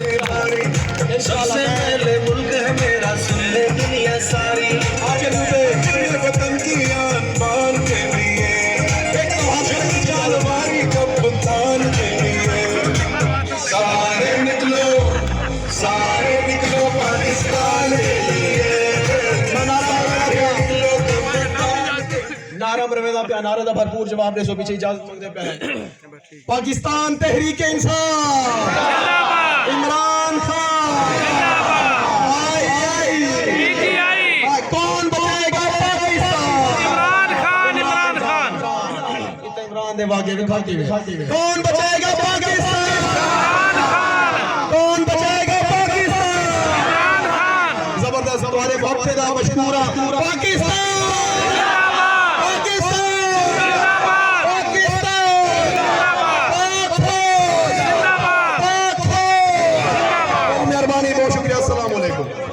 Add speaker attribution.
Speaker 1: सबसे पहले मुल्क है मेरा, सुन ले दुनिया सारी। आगे डूबे मेरे वतन की आन बान के लिए, एक आखिरी जालवारी कप्तान के लिए। सारे निकलो पाकिस्तान के लिए। नारा मरवेदा पे नारा दा भरपूर जवाब दे सो पीछे इजाजत मंगदे पे हैं। पाकिस्तान तहरीक इंसाफ इमरान खान कौन बचाएगा पाकिस्तान? इमरान खान इमरान दे वागे विखाती वे कौन बचाएगा पाकिस्तान? कौन बचाएगा पाकिस्तान? जबरदस्त हमारे वक्त दा मशकूरा पाकिस्तान। बहुत शुक्रिया, अस्सलाम वालेकुम।